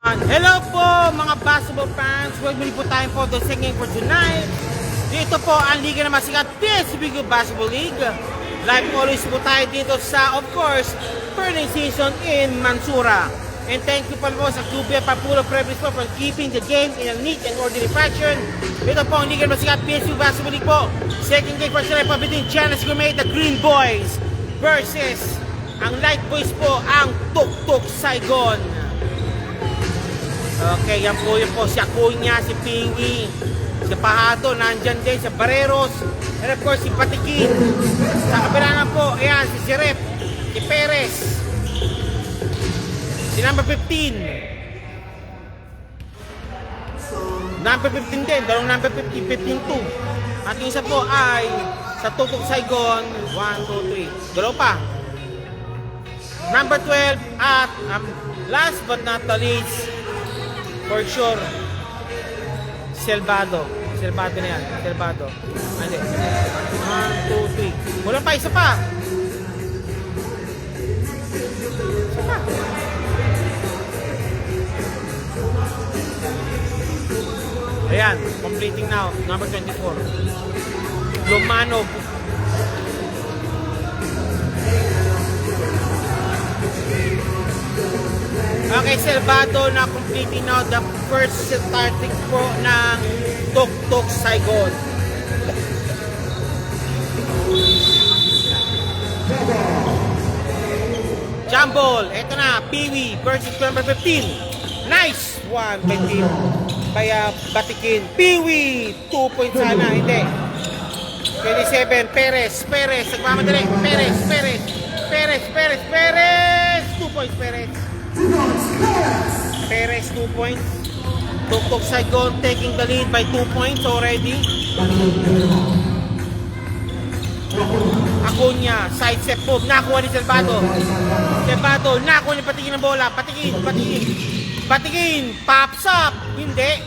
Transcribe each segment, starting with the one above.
Hello po mga basketball fans. Welcome po tayo po the second for tonight. Dito po ang liga na masikat, PSBG Basketball League. Like always po tayo dito sa, of course, turning season in Mansura. And thank you po sa Kubia Papulo Previs po for keeping the game in a neat and orderly fashion. Dito po ang liga na masikat, PSBG Basketball League po. Second game for tonight po between Giannis Gourmet, the Green Boys versus ang Light Boys po, ang Tuktuk Saigon. Okay, yan po si Acuña, si Pingy, si Pahado, nandyan din, si Barreros, and of course si Patikin. Sa kabila na po, ayan, si Sirep, si Perez, si number 15. Number 15 din, dalawang number 15, 15-2. At yung isa po ay sa Tuktuk Saigon, 1, 2, 3. Dalawa pa. Number 12 at last but not the least, for sure, Selvado. Selvado na yan. Selvado. Hindi. 1, 2, 3. Wala pa, isa pa. Isa pa. Ayan, completing now. Number 24. Lumano. Okay, Selvado na completing now the first starting po ng Tuktuk Saigon. Jambol, eto na, Piwi versus number 15. Nice one by Piwi. Kaya Batikin. Piwi, 2 points sana, hindi. 27, Perez, nagmamadali, Perez, 2 points, Perez 2 points. Tuktuk Saigon taking the lead by 2 points already. Acuña, side step move, nakuha ni Selvado. Nakuha ni Patikin ng bola. Patikin, pops up. Hindi.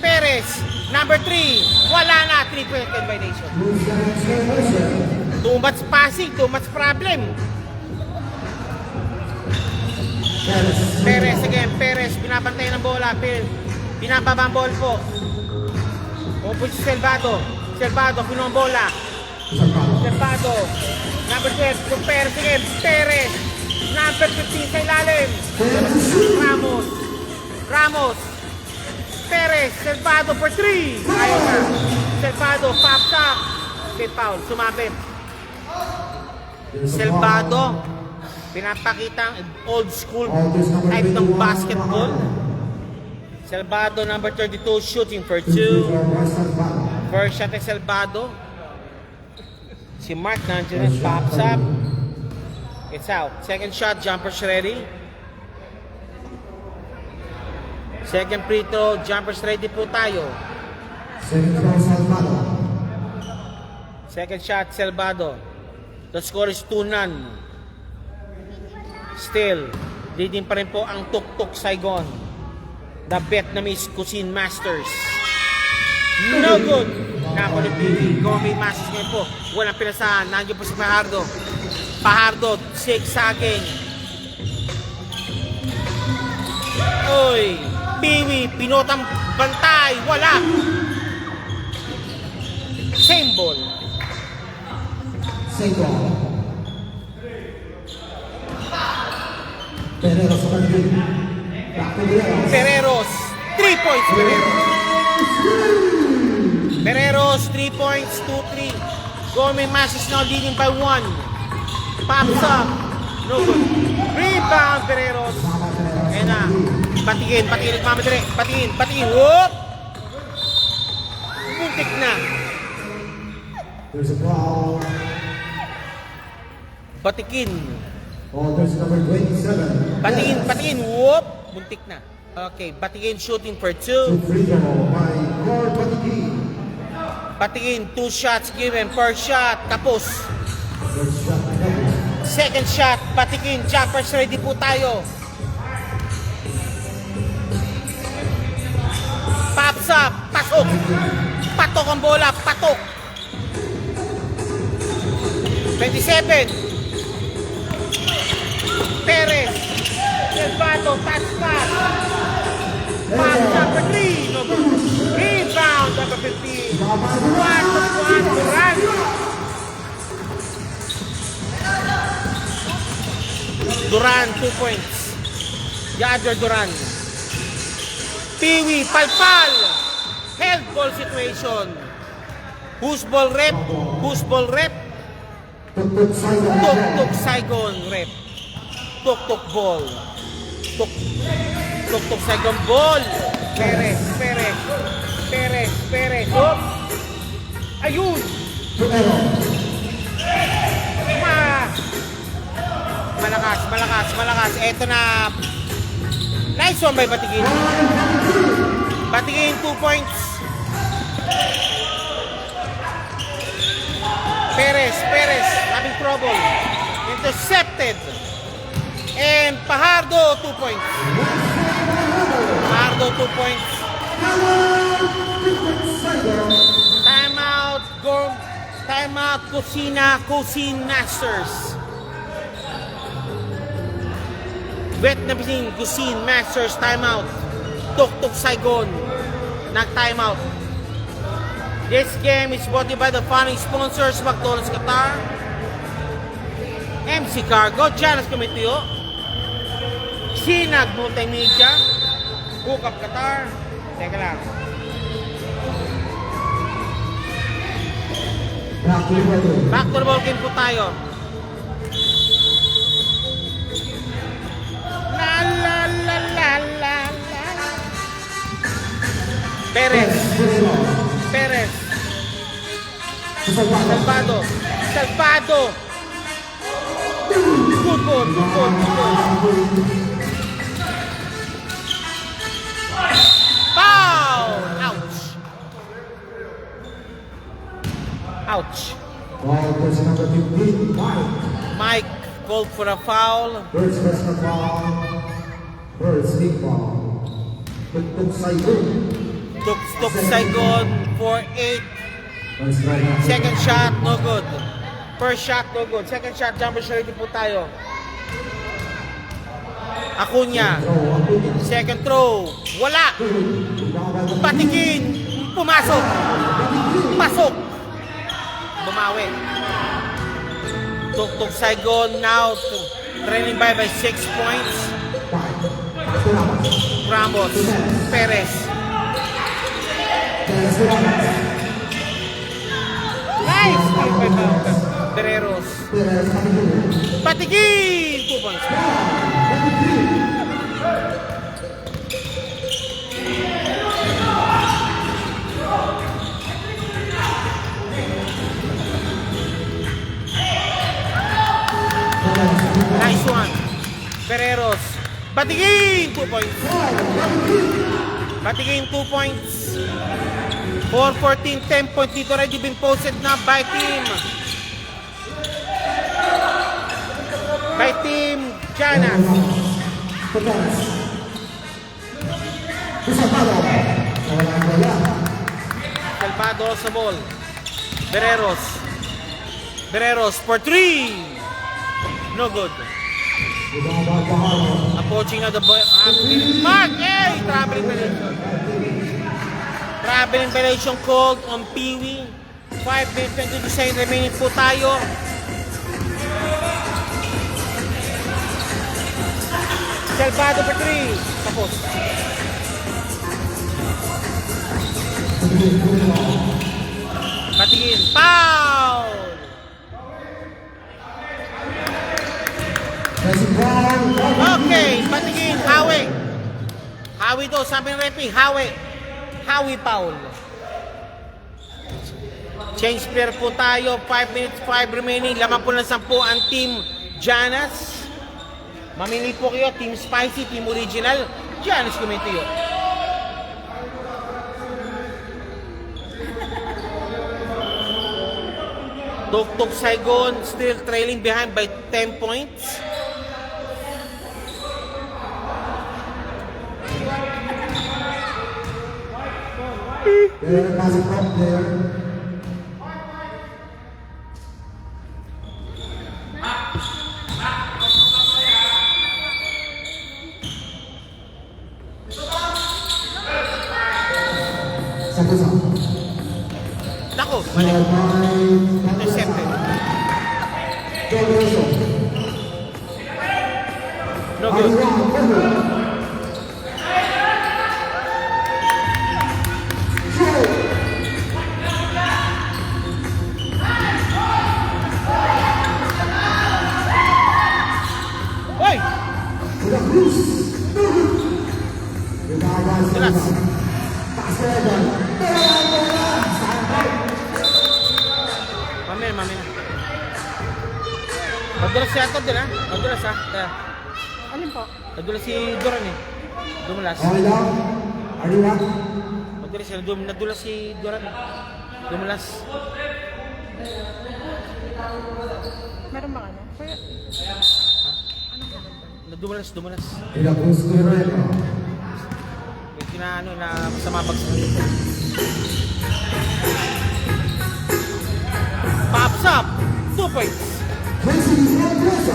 Perez, number 3. Wala na, 3-point violation. Too much passing, too much problem. Perez again, pinapantay ng bola, pinababa ang ball po. Opo si Selvado, pinuha ang bola. Selvado, number 12, Perez again, number 15 sa ilalim. Ramos, Perez, Selvado for 3. Ayaw na. Selvado, pops up. Okay, foul, sumabit. Selvado, pinapakita ang old school type ng basketball. Selvado, number 32, shooting for 2. First shot ay Selvado. Si Mark nandiyan, pops up. It's out. Second shot, jumpers ready. Second free throw, jumpers ready po tayo. Second shot, Selvado. The score is 2-0. Still, leading pa rin po ang Tuktuk Saigon, the Vietnamese Cuisine Masters. No good! Nakulipili, Gourmet Masters ngayon po. Walang pinasahan. Nandiyo po si Pahardo, zigzagging. Uy! Piwi, pinotang bantay. Wala! Same ball. Pereros, 3 points. Pereros, 3 points, 2-3. Gourmet Masters now leading by 1. Pops up. No good. Rebound, Pereros. Ayan na. Patikin, nagmamadali. Patikin. Whoop! Muntik na. Patikin. There's number 27. Patikin, whoop! Buntik na. Okay, Patikin shooting for 2. Patikin, 2 shots given. First shot, tapos. Second shot, Patikin, jumpers ready po tayo. Pops up, pasok. Patok ang bola, patok. 27. Perez. Selvado, touch pass. Duran. Duran, 2 points. Yadler Duran. Peewee, Palpal. Held ball situation. Who's ball rep? Who's ball rep? Tuk-tuk Saigon rep. Tuk-tuk ball. Tuk-tuk Saigon ball. Perez. Oh. Ayun. Malakas. Eto na. Nice one by Batigin. Batigin, 2 points. Perez, having trouble. Intercepted. And Pajardo, 2 points. Pajardo, 2 points. Timeout, Cuisine Masters. Vietnamese Cuisine Masters, timeout. Tuk-tuk Saigon, nag-timeout. This game is brought to you by the following sponsors: McDonald's Qatar, MC Cargo, Janus Committee, Sinag Multimedia, Hookup Qatar. Teka lang. Back to the ball game po tayo. La. Perez. Salvado. Good ball. Foul! Ouch. Ball person number 15, Mike called for a foul. First personal foul. First big ball. Tuk Saigon. Tuk Saigon for 8. First right. Second shot, no good. First shot, no good. Second shot, jumper shot po tayo. Acuna. Second throw. Wala. Batigin. Pumasok. Pasok. Bumawi. Tuk Saigon now trailing by 6 points. Ramos. Perez. Nice. Bereros. Batigin. 2 points. Nice one. Bereros. Batigin. 2 points. Batigin 2 points. 4-14, 10 points. Dito already been posted na by Team Janus. Salvado sa ball. Bereros for 3. No good. Approaching na the mark. Hey! Traveling violation called on Peewee. 5 minutes 22 seconds remaining po tayo. Salvado for 3. Tapos. Batigin. Foul! Okay, Batigin. Hawi daw, sabi ng referee. Hawi foul. Change player po tayo. 5 minutes, 5 remaining. Laman po ng 10 ang Team Janus. Mamili po kayo. Team Spicy, Team Original. Janus Committee. Tuk Saigon still trailing behind by 10 points. There, pass it up there. Second Mali. by Intercepted. Johnson. No good. Hoy! Tulas. Mamaya. Madulas si Ato din ha? Madulas ha? Kaya. Alin po? Nadulas si Duran eh. Dumulas. Okay lang? Are you up? Nadulas si Duran. Dumulas. Meron ba ano? Kaya, Dumulas. De la Cruz Guerrero. May kinaano na masama bagsak. Pops up! 2 points. Casey Mendoza.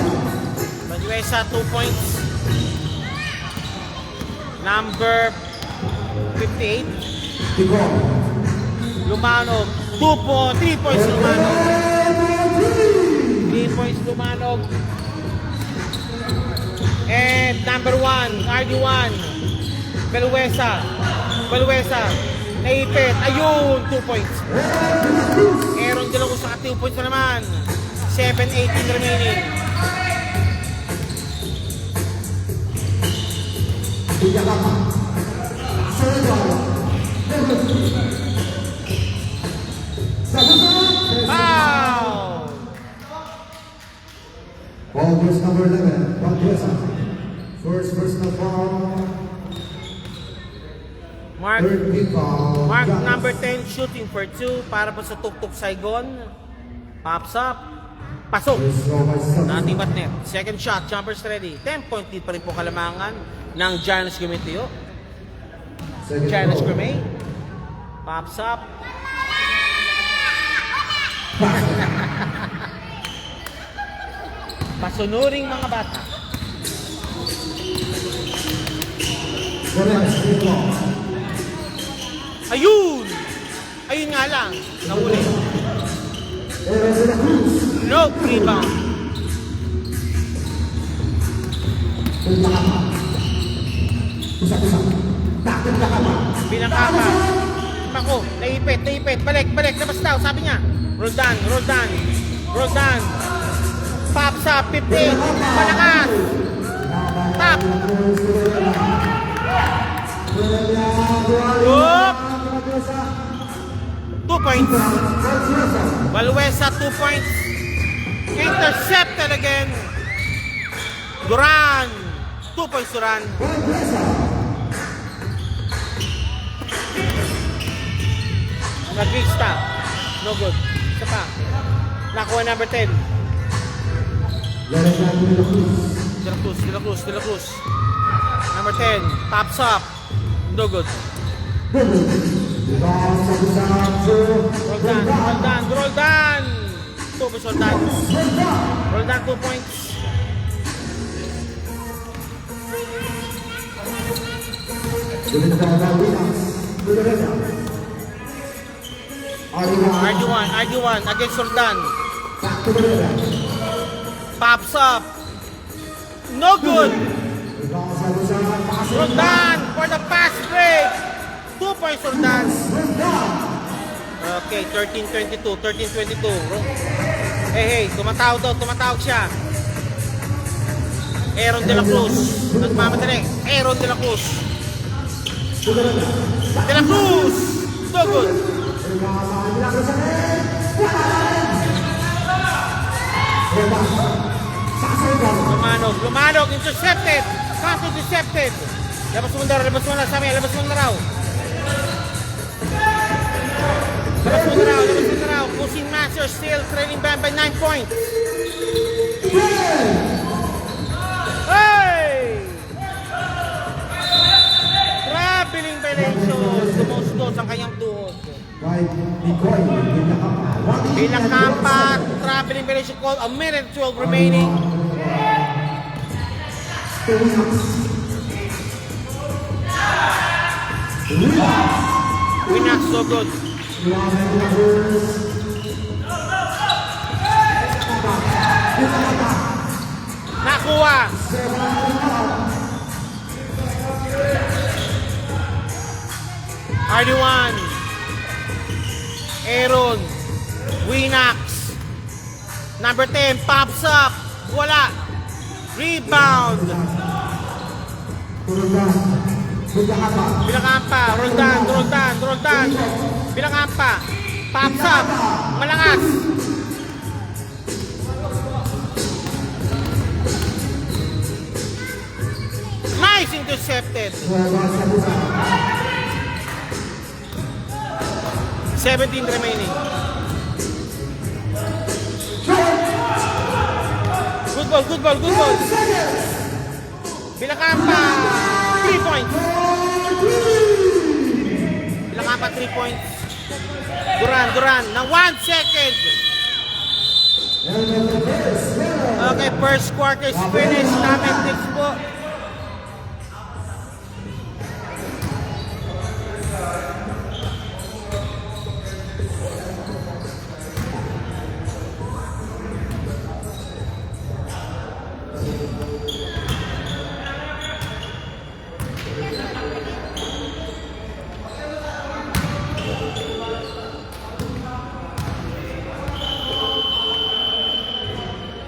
Manuesa, 2 points. Number 58. Tigor. Lumanog. 3 points Lumanog. 3 points Lumanog. And number 1, RD1. Beluesa. Naipit. Ayun, 2 points. Aaron De La Cruz sa 2 points na naman. 7:18 remaining. Villacama. Foul! Ball verse number 11. Mendoza. First personal foul. Mark Third big foul. Giannis. number 10 shooting for 2 para po sa Tuktuk Saigon. Pops up. Pasok. First throw by Sutton. Nothing but net. Second shot, jumpers ready. 10-point lead pa rin po kalamangan ng Giannis Gumeteo. Second Giannis throw. Gumay. Pops up. Pasunuring mga bata. Correct. Big ball. Ayun! Ayun nga lang. Nahuli. Aaron De La Cruz. No rebound. Villacama. Kusa. Takot Villacama. Binangkapa. Ako, naipit. Balik, labas daw. Sabi niya. Roll down. Pops up, 15. Malakas. Tap. Whoop. 2 points. Baluesa, 2 points. Intercepted again. Duran. 2 points Duran. Nag-reach stop. No good. Isa pa. Nakuha number 10. De La Cruz. Number 10. Pops up. No good. Roll down. 2 points Roldan. Roldan, 2 points. RG1 against Roldan. Pops up. No good. Roldan for the pass break. 2 points Roldan. Okay, 13-22. Hey, tumatawag siya. Aaron De La Cruz. Nagmamadali. Aaron De La Cruz. So good. Lumanog, intercepted. Pass intercepted. Labas mo na raw. Pushing Master still trailing back by 9 points. Hey! Traveling violations. Dumustos ang kanyang tuhod. Bilang kampat, traveling violation call. A minute 12 remaining. Winak so good. Los Angeles. Nakuha. RD1. Aaron. Winax. Number 10, pops up. Wala. Rebound. Bilangapa. Roldan. Bilangapa. Pops up. Malangas. Nice intercepted. 17 remaining. Good ball. Bilangapa, 3 points. Bilangapa, 3 points. Duran, na 1 second. Okay, first quarter is finished. Namin tips po.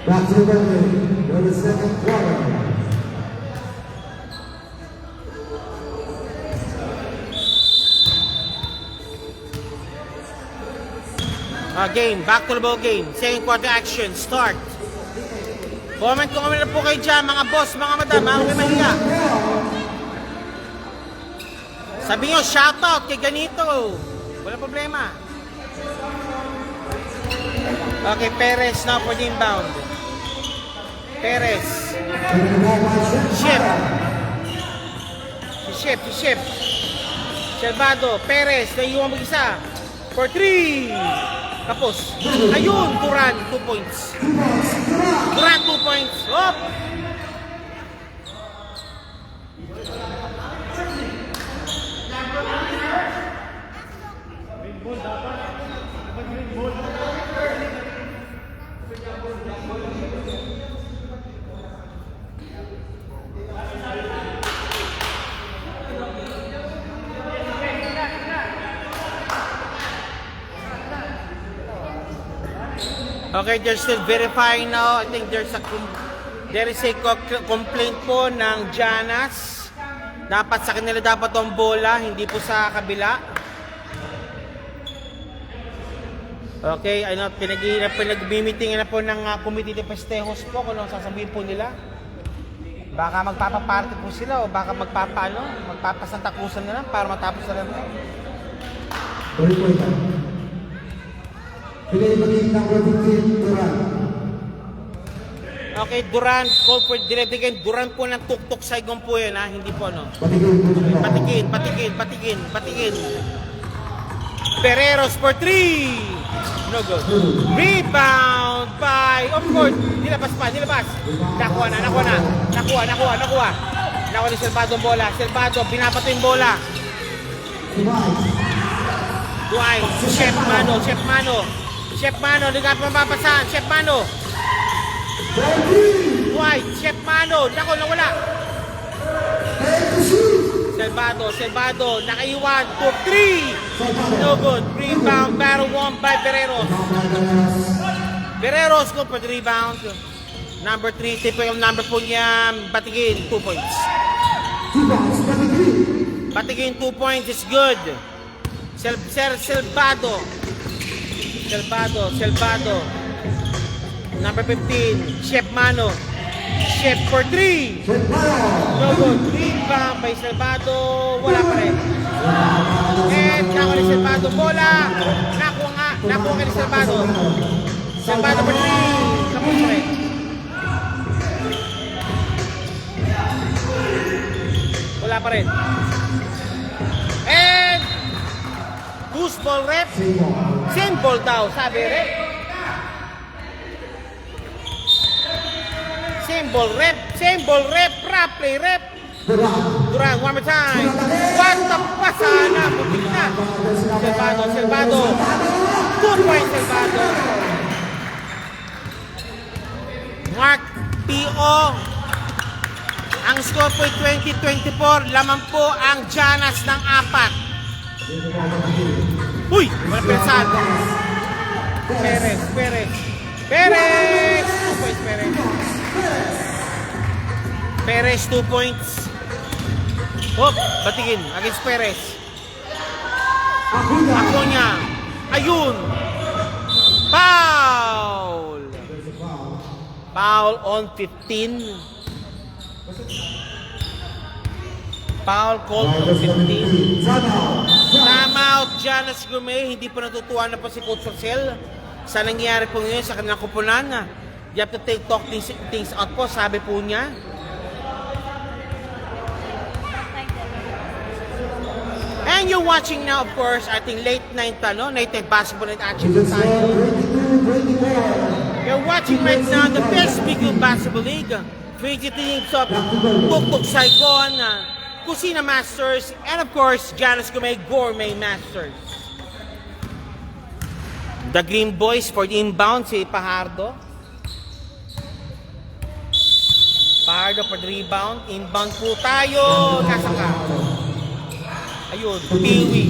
Back to the building for the second quarter. Game, back to the ball game. Second quarter action, start. Comment kung kami na po kayo dyan, mga boss, mga madam, mga may mahiya. Sabi nyo, shoutout kay ganito. Wala problema. Okay, Perez now for the inbound. Perez. Ship. Salvado, Perez, naiiwan mag-isa. For 3. Tapos. Ayun, Duran, 2 points. Duran, 2 points. Hop! Okay, they're still verifying now. I think there is a complaint po ng Janas. Dapat sa kanila dapat ang bola, hindi po sa kabila. Okay, ano, pinag-meeting na po ng committee de festejos po kung ano sasabihin po nila. Baka magpapaparty po sila o baka magpapasantakusan na lang para matapos na lang. Okay, Duran, call for Direbigan. Duran po ng tuktok sa igong po yun, ha? Hindi po, no? Patikin. Pereros for 3. No good. Rebound by, of course, nilabas. Nakuha ni Salvado ang bola. Salvado, binabato yung bola. Dwight, Chef Mano, hindi ka mapapasahan. Chef Mano. Dwight, Chef Mano. Nako, nawala. Salvado, nakaiwan. 2-3. No good. Rebound, battle won by Bereros. Bereros go for the rebound. Number 3, typical number po niya. Batigin, 2 points. Batigin, 2 points is good. Salvado. Number 15, Chef Mano. Chef for 3. No good. Rebound by Salvado. Wala pa rin. And nakuha ni Salvado. Bola. Nakuha ni Salvado. Salvado for 3. Tapos pa rin. Wala pa rin. And whose ball rep? Same ball daw, sabi rep. Same ball rep, play rep. Duran, one more time. What the pasana? Putik na. Salvado. 2 points, Salvador. Mark P.O. Ang score po ay 20-24. Laman po ang Giannas ng 4. Uy! Wala pinasal. Perez. 2 points, Perez. Perez, 2 points. Hop, batingin against Perez. Acuña. Ayun. Foul. Foul on 15. Foul called on 15. Time out, Giannas Gourmet. Hindi pa natutuwa na po si Coach Rosel sa nangyayari po ngayon sa kanilang kupunan. You have to talk things out po, sabi po niya. And you're watching now, of course, I think late night basketball night action po tayo. You're watching right now the best Big Basketball League. Featuring teams of Tuktuk Saigon, Kusina Masters, and of course, Giannas Gourmet Masters. The Green Boys for the inbound, si Pajardo. Pajardo for the rebound. Inbound po tayo. Kasaka. Ayun, Piwi.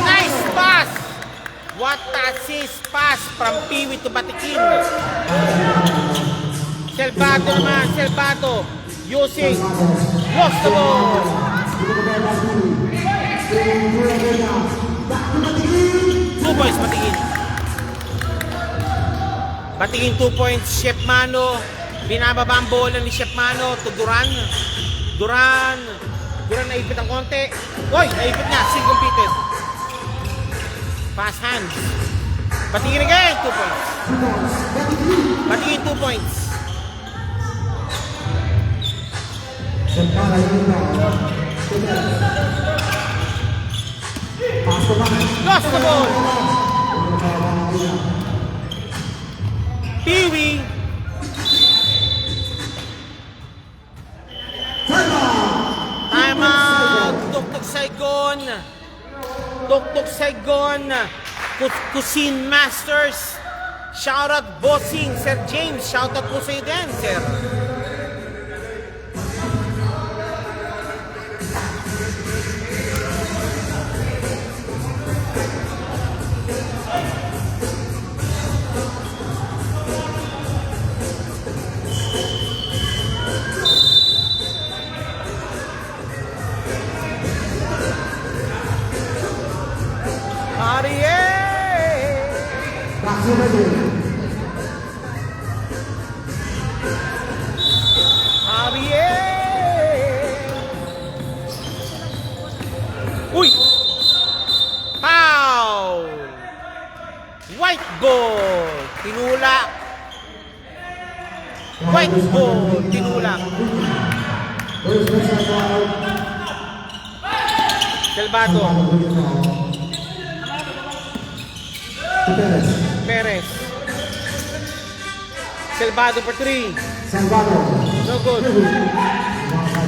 Nice pass! What assist pass from Piwi to Batikin. Salvado naman, Salvado. Using. Lost the ball. Two points, Batikin. Batikin 2 points, Chef Mano. Binababa ang bola ni Chef Mano to Duran. Duran naipit ang konti. Uy, naipit niya. Still completed. Pass hands. Batingin again. 2 points. Batingin 2 points. Lost the ball. Piwi. Timeout. Tuktuk Saigon. Tuktuk Saigon. Kusin Masters. Shoutout Bossing, Sir James. Shoutout po sa iyo din, Sir. Uy! Foul! White ball! Tinulak! White ball! Tinulak! Salvado. Perez. Salvado for 3. No good.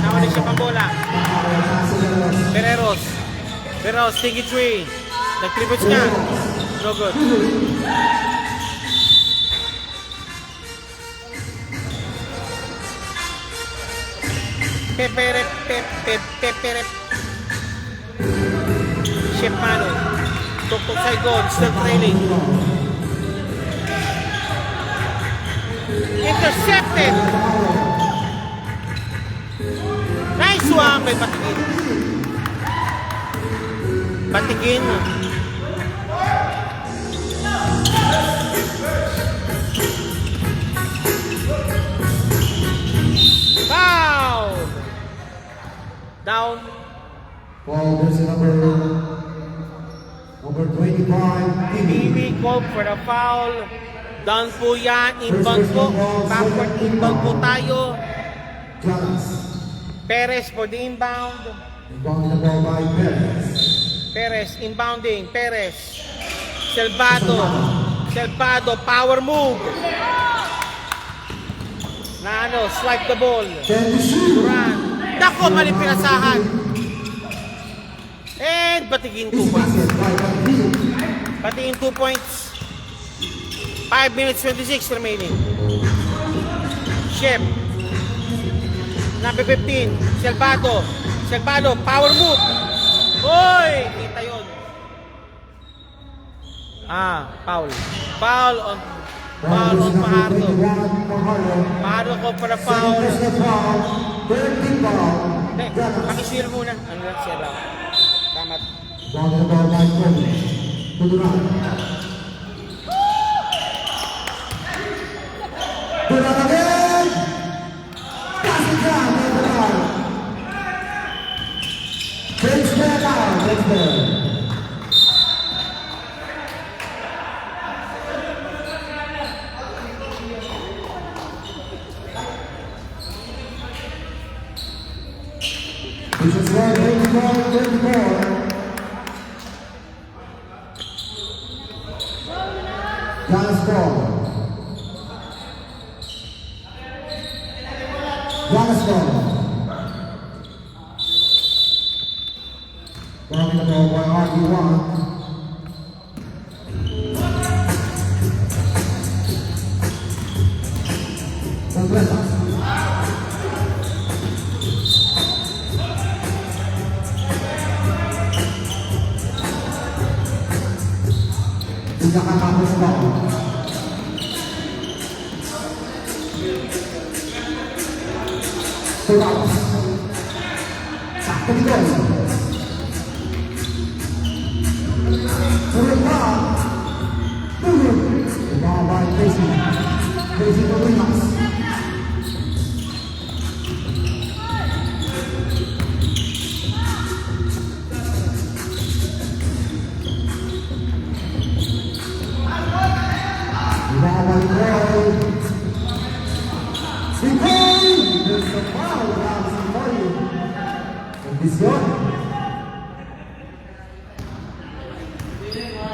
Nawala siya pang bola. Pereros, sticky 3. Nag-triples niya. No good. Peperep. Chef Mano. Tuktuk Saigon, still trailing. Intercepted. Nice one by Batikin. Batikin. Foul. Down. Well, there's number 25. Bibi call for the foul. Down po yan. Inbound po. Backward inbound po tayo. Perez for the inbound. Inbound the ball by Perez. Perez inbounding. Perez. Salvado. Power move. Swipe the ball. Duran. Dako, mali pinasahan. And batigin 2 This points. basket by Gambino. Batigin 2 points. 5 minutes 26 remaining. Shep. Number 15. Salvado. Salvado. Power move. Hoy! Kita yun. Foul. Foul on Fajardo. Fajardo ko para foul. Hindi, pakiswir muna. Ano lang siya lang. Tama. Which is why 24. Last ball. Last ball. Bombing the ball by RG1. Completa. Nakatapos ba? Tulas. Sakto dito. Turun pa. Turun. Bumaba ay Casey. Casey Tulinas.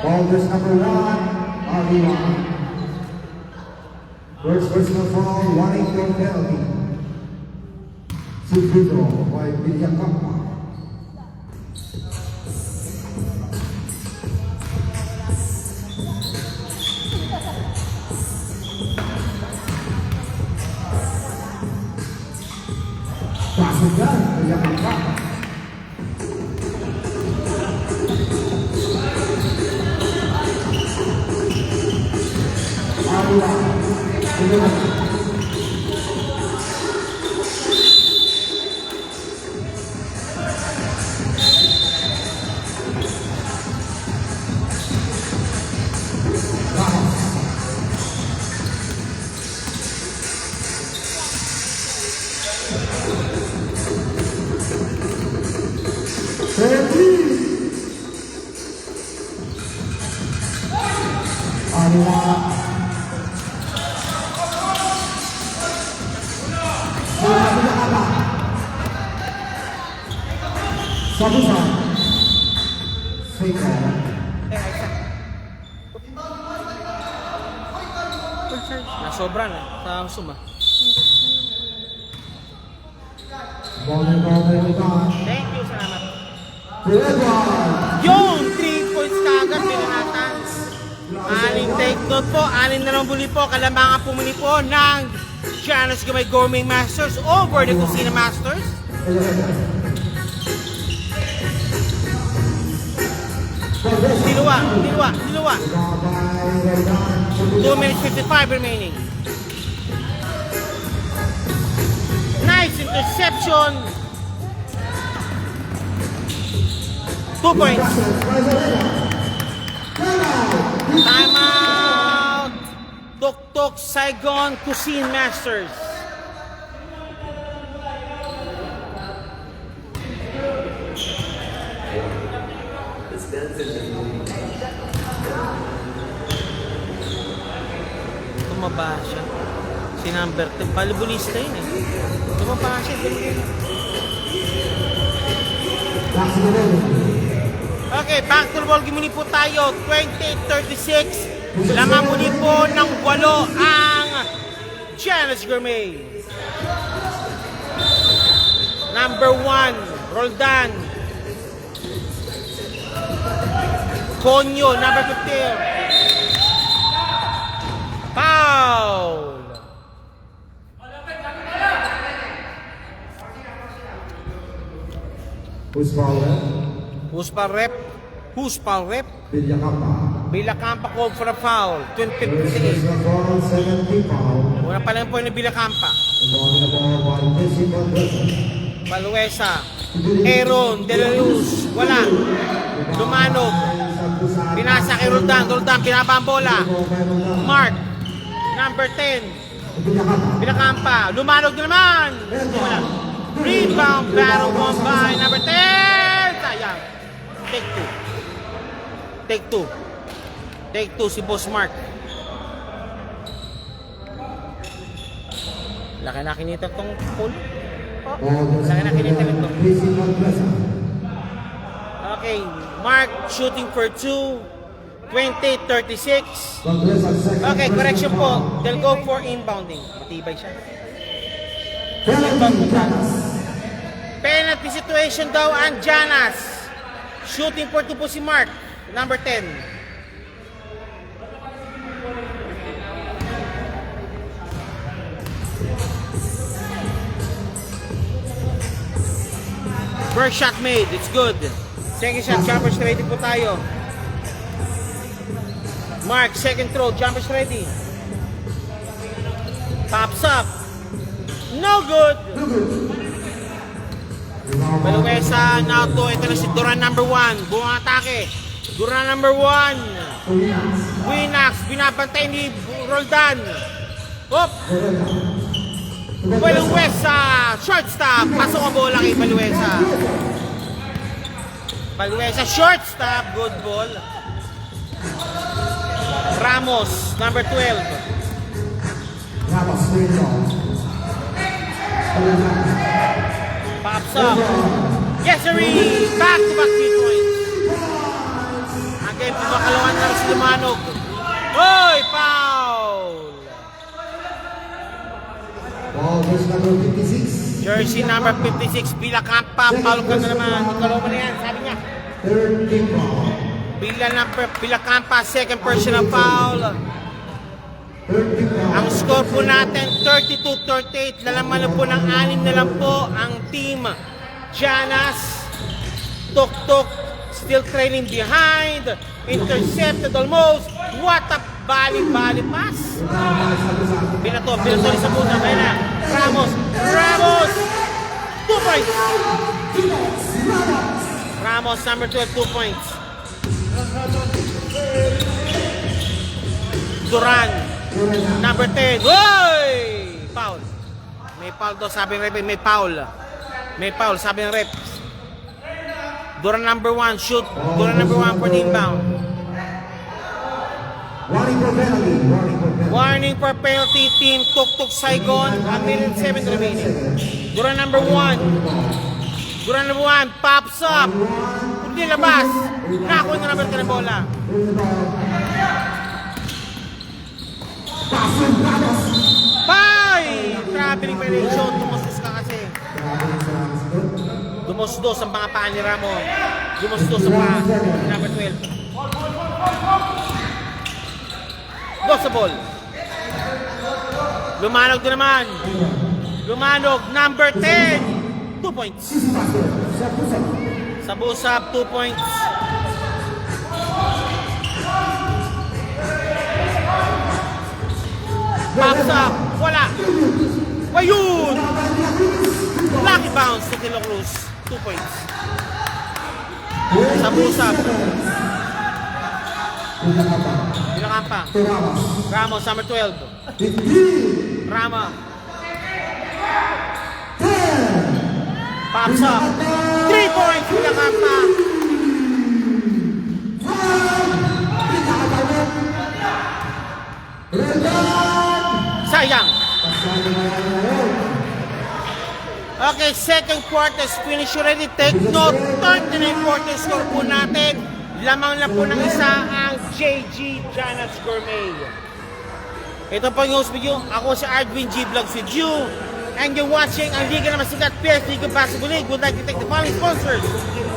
Ballers number 1, RV1. First personal foul, 1-8 penalty. Subito by Villacampa. Pasok yan, Villacampa. Sabusan. Fake out. Full charge. Nasobra na sa suma. Ball na ito. Thank you, salamat. To Edward. Yung 3 points kagad, pinanatan. Aling take note po, aling na lang buli po, kalamangan pumuli po ng Giannis Gamay Gourmet Masters over the Kusina Masters. Diluwa. 2 minutes 55 remaining. Nice interception. 2 points. Timeout. Tok Saigon Cuisine Masters. Tumaba siya. Si number 10. Palibulista yun eh. Tumaba siya. Okay, back to the ball game muli po tayo. 28-36. Lamang muli po ng 8 ang Giannis Gourmet. Number 1, Roldan. Conyo, number 15. Foul! Who's power? Who's foul rep? Villacampa. Villacampa called for a foul. First 20-58. personal foul, second team foul. Una pa lang po ni Villacampa. Involving the ball by Jesse Conversa. Baluesa. Aaron, De La Luz. Wala. Lumanog. Binasa kay Roldan. Roldan, pinaba ang bola. Mark. Number 10. Villacampa. Lumanog na naman. Wala. Rebound. Battle won by number 10. Sayang. Take 2. Take 2 si Boss Mark. Laki na kinita tong pool. Laki na kinita nito. Jesse Conversa. Okay, Mark shooting for 2. 20-36. Conversa, second Okay, personal correction po. foul. They'll go for inbounding. Matibay siya. Penalty, Janas. Penalty situation daw ang Janas. Shooting for 2 po si Mark. Number 10. First shot made. It's good. Second shot, jumpers ready po tayo. Mark, second throw, jumpers ready. Pops up. No good. Baluesa, now to, ito na si Duran number 1. Buong atake. Duran number 1. Winax, binabantay ni Roldan. Hop! Baluesa, shortstop. Pasok ang bola kay Baluesa. Baluesa, shortstop. Good ball. Ramos, number 12. Ramos, screen ball. Pops up. Yes, sir. Back-to-back 3 points. Again, pumakaluan na rin si Lumanog. Hoy, foul! Ball is number 56. Jersey number 56, Villacampa. Foul ka na naman. Ikalaw mo na yan, sabi niya. Third team foul. Villacampa, second personal foul. Third team foul. Ang score po natin, 32-38. Lalaman na po ng 6 na lang po ang team Janas. Tuk-tuk, still trailing behind. Intercepted almost. What a bali-bali pass. Binato ni Sabuta. Kaya na. Ramos. 2 points. Ramos, number 12, 2 points. Duran, number 10. Woy! Foul. May foul daw, sabi ng rep. May foul, sabi ng rep. Duran number 1, shoot. Duran number 1 for the inbound. Warning for penalty. Warning for penalty, team Tuk-Tuk Saigon. 1:07 remaining. Duran number 1. Pops up. Hindi labas. Nakuha na number 10 ng bola. Bye! Traveling violation. Tumustos ka kasi. Dumustos ang mga paa ni Ramon. Dumustos ang paa ni number 12. Lost the ball. Lumanog din naman. Lumanog, number 10. 2 points. Sabusap, 2 points. Pops up. Wala. Ayun! Lucky bounce to Kilo Cruz. 2 points. Sabusap. Villacampa. Ramos, number 12. Rama. Pops up. 3 points, Villacampa. Sayang. Okay, second quarter is finished already. Take note, 39-quarter score po natin. Lamang na po ng isa ang JG Janas Gourmet. Ito po yung host video. Ako si Ardwin G. Vlogs with you. and you're watching ang Liga na Masikat PSBG Basketball League, would like to thank the following sponsors.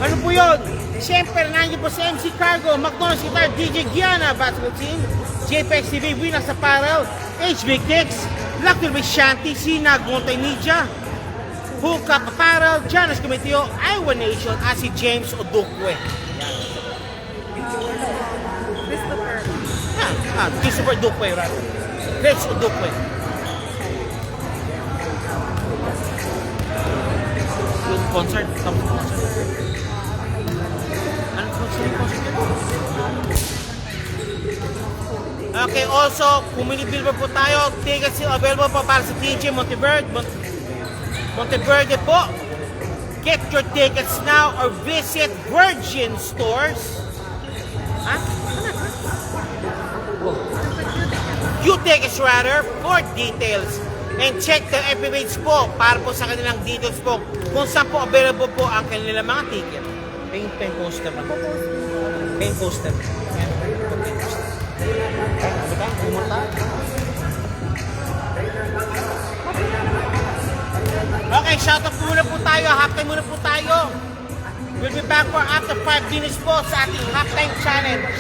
Ano po yun? Siyempre, nandiyo po sa MC Cargo, McDonald's Guitar, DJ Gianna Basketball Team, JPEX TV, Winners Apparel, HB Kicks, Lucky Shanty, Sinag, Montay Media, Hook Up Apparel, Janus Cometeo, Iowa Nation, at si James Odukwe. Christopher. Christopher Odukwe, rather. Grace Odukwe. Yung concert, tapos concert. Anong concert yung concert yun? Okay, also, kung mini-billboard po tayo, tickets available po para sa TJ Monteverde. Monteverde po. Get your tickets now or visit Virgin Stores. Ha? Q-Tickets rather for details. And check the FB page po para po sa kanilang details po kung saan po available po ang kanilang mga ticket. Paint poster na po. Paint poster. Okay, shoutout muna po tayo. Halftime muna po tayo. We'll be back for after 5 minutes po sa ating halftime challenge.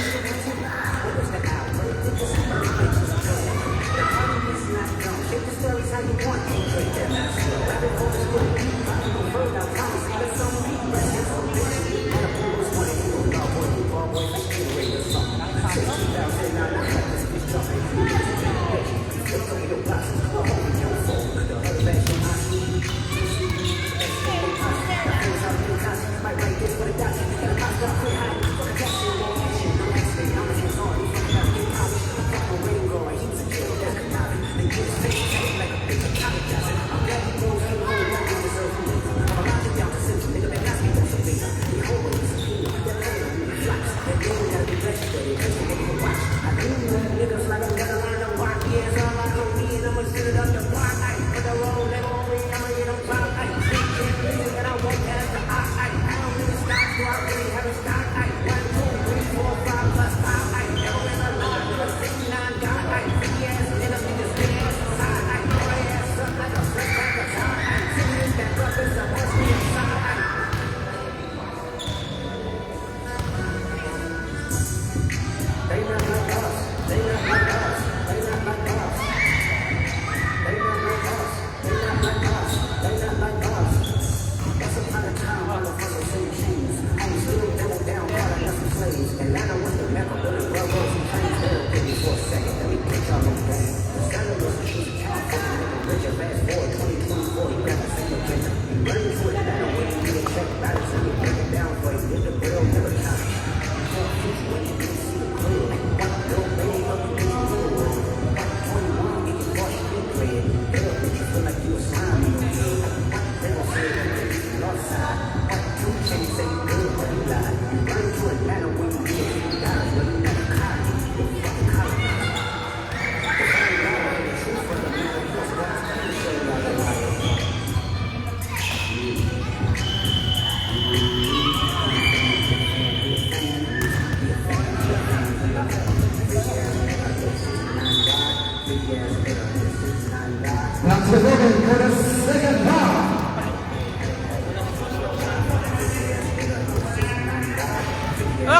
That's the second for the second half.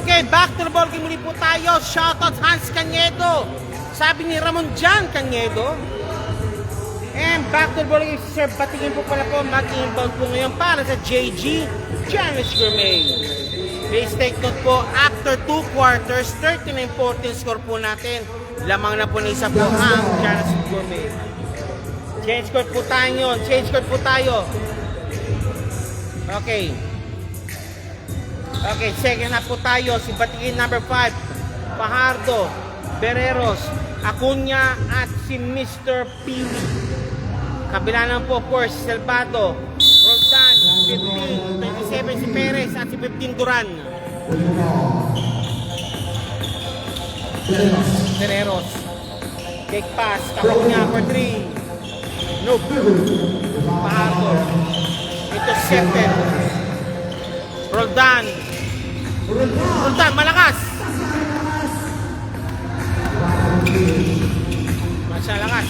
Okay, back to the ball game muli po tayo. Shoutout Hans Canedo. Sabi ni Ramon Jan Canedo. And back to the ball game, Sir Batingin po pala po. Mag-inbound po ngayon para sa JG Janice Gourmet. Please take note po, after 2 quarters, 39-14 score po natin. Lamang na po na isa po ang Janice Gourmet. Change court po tayo yun. Change court po tayo. Okay. Okay, second half po tayo. Si Batingin number 5. Fajardo, Bereros, Acuña at si Mr. Piwi. Kabila naman po, of course, Salvado, Roldan, 15, 27 si Perez at si 15 Duran. Bereros. Take pass, Acuña for 3. Nope. Fajardo. Intercepted. Roldan. Roldan, malakas.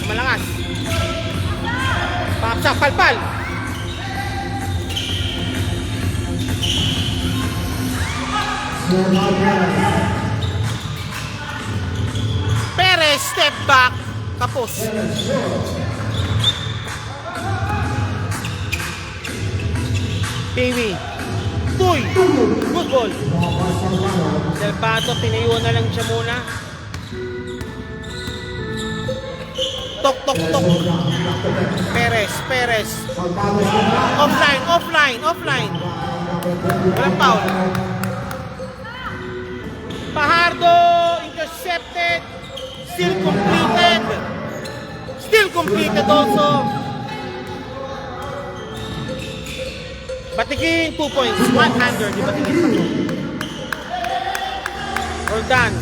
Malakas. Pop Sa palpal. Perez, step back. Kapos. Baby. Tuy. Good ball. Salvado, pinayuan na lang siya muna. Tok, tok, tok. Perez, Perez. Offline, offline, offline. Walang foul. Fajardo, intercepted. Still completed. Still completed also. Batikin, 2 points. 100. Di Batikin pa to. Roldan.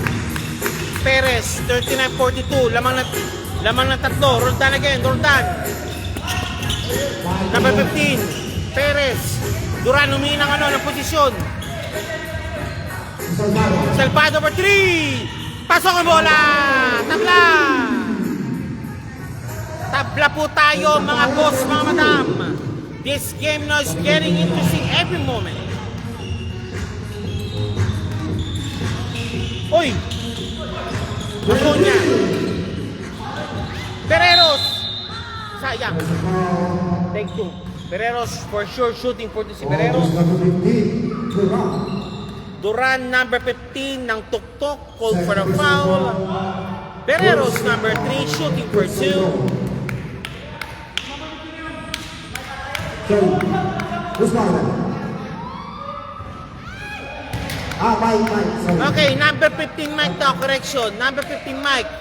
Perez, 39-42. Lamang ng tatlo. Roldan again. Roldan. Number 15. Perez. Duran, humingi ng ng posisyon. Salvado for 3. Pasok ang bola. Tabla. Tabla po tayo mga boss, mga madam. This game now is getting interesting every moment. Oy! Acuña. Pereros. Sayang. Take 2. Pereros for sure shooting for si Pereros. Duran number 15 ng tuktok called for a foul. Pereros number 3 shooting for 2. Okay, number 15 Mike to, correction. Number 15 Mike.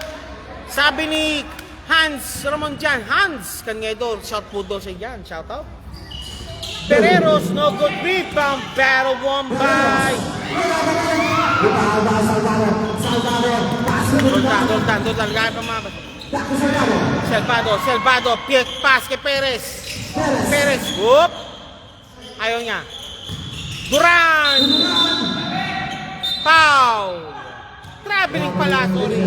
Sabi ni Hans Ramon dyan, Hans Canedo, shout po doon sa dyan, shout out. Pereros, no good rebound, battle won by Roldan, gaya pa mga Salvado, pass kay Perez. Perez, whoop. Ayaw niya. Duran. Foul. Traveling pala, sorry.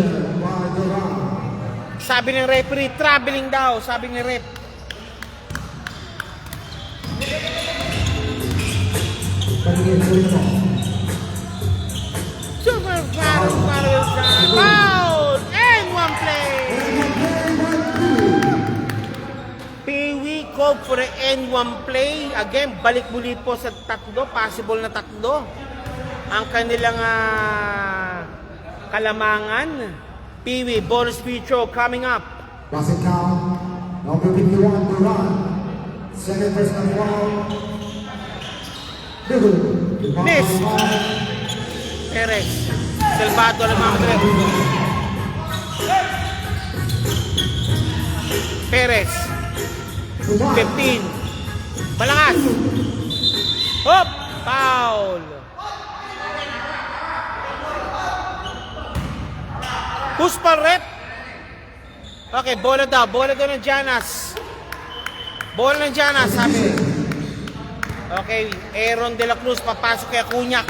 Sabi ng referee, traveling daw. Sabi ng ref. Super foul. And one play. Peewee called for the N1 play. Again, balik muli po sa tatlo. Possible na tatlo. Ang kanilang kalamangan. Peewee, bonus free throw coming up. Passing count. Number 51, Duran. Second personal foul. Miss. Perez. Salvado lang mga kadre. Perez. 15. Malakas. Hop! Foul. Who's pa rep? Okay, bola daw. Bola daw ng Janas. Bola ng Janas, sabi. Okay, Aaron De La Cruz papasok kay Acuña.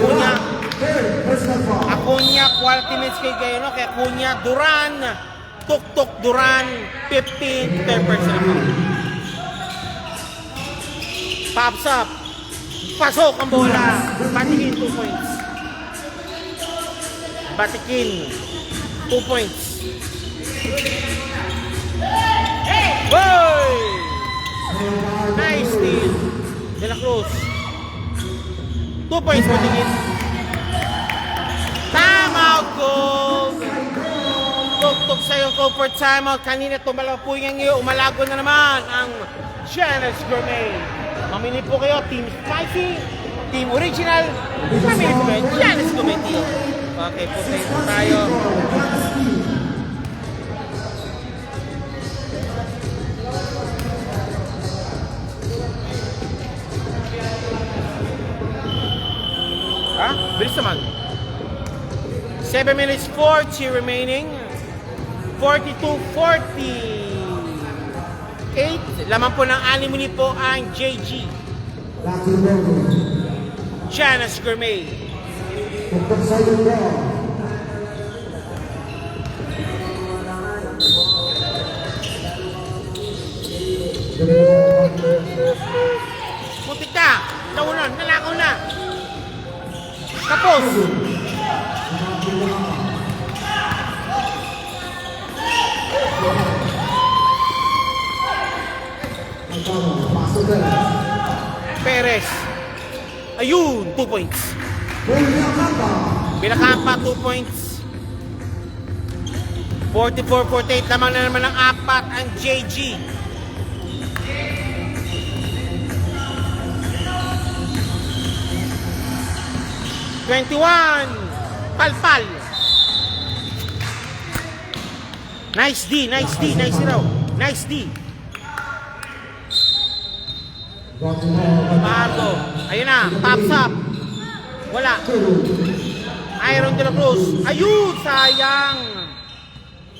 Acuña, quality minutes kay Gayano. Kay Acuña, Duran. Tuk-tuk Duran. 15 to 10%. Pops up. Pasok ang bola. Batikin 2 points. Batikin 2 points. Boy! Nice steal. De La Cruz. 2 points Batikin. Timeout goal. Tuk-tuk sa'yo ko for timeout. Kanina tumalaw po yung iyo. Umalago na naman ang Janus Gourmet. Mamili po kayo, Team Spicy, Team Original, mamili po kayo, Janus Gourmet Team. Okay, po tayo. Ha? Bilis naman. 7 minutes 40 remaining. 42-48. Laman po ng alimuni po ang JG. Janus Gourmet. Good Cruz. Pasok din. Perez. Ayun, 2 points. Villacampa, 2 points. 44-48 lamang na naman ng apat ang JG. Palpal. Nice D, nice D, nice raw. Nice D. Pardo. Ayun na, pops up. Wala. Iron de la Cruz. Ayun, sayang.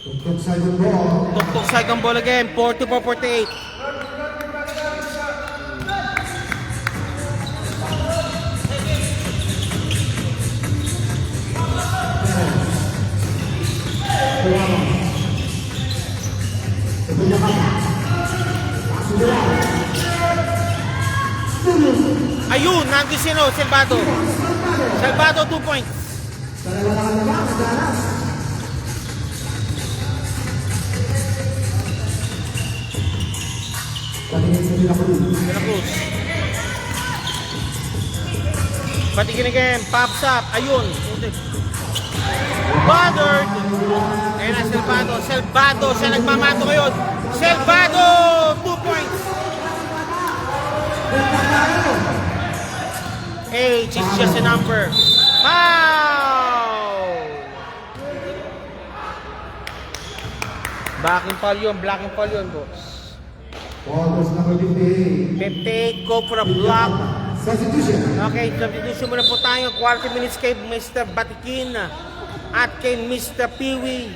Tuktok sa yung ball. Tuktok second ball again, 44-48. Ayun, nandun si Salvado. Salvado, 2 points. De la Cruz. Patigin again, pops up. Ayun. Bothered. Ayun na, Salvado. Salvado, siya nagmamato ngayon. Salvado, 2 points. Age is just a number. Foul! Blocking foul yun, boss. Ball was number 58. 58, go for a block. Substitution. Okay, substitution muna po tayo. 40 minutes kay Mr. Batikin at kay Mr. Peewee.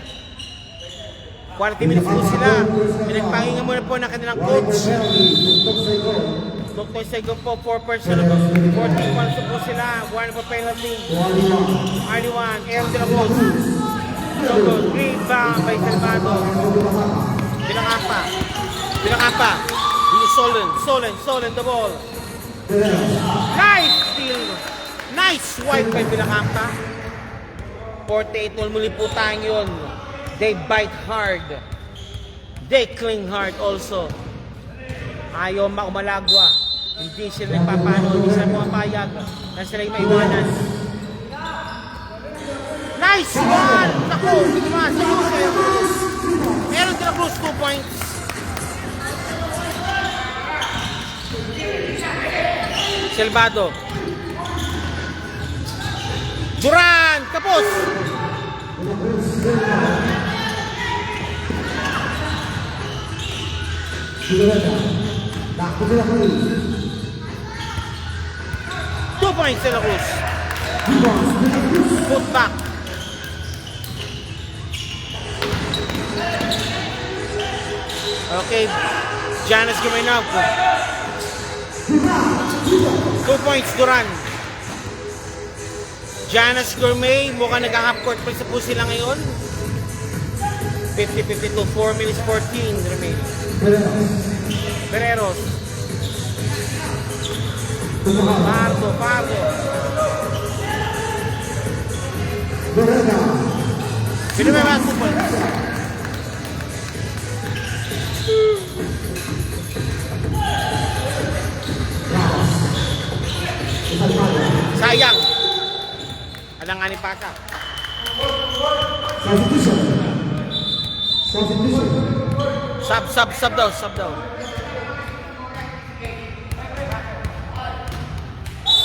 40 minutes po sila. Pinagpahinga muna po ng kanilang coach. Dr. Sego po, 4 personnel. 14 points po sila. 1 po penalty. R1, Aaron de la Cruz. Jogo, rebound by Salvado. Villacampa. Solen, the ball. Nice steal. Nice swipe by Villacampa. 48 muli po tayo yun. They bite hard. They cling hard also. Ayaw umalagwa. Hindi sila nagpapano. Hindi sila pumapayag na sila yung maiwanan. Nice one! Naku! Hindi naman sa Cruz. Meron de la Cruz 2 points. Salvado. Duran! Kapos! Back to De La Cruz. 2 points De La Cruz. Put back. Okay. Janice Gumaynab. 2 points Duran. Janice Gourmet, mukhang nag-half court pa sa po sila ngayon. 50-52, 4 minutes 14 remaining. Pereros. Pardo. Pinumeba 2 points. Sayang. Alanganin pasa. Sub daw.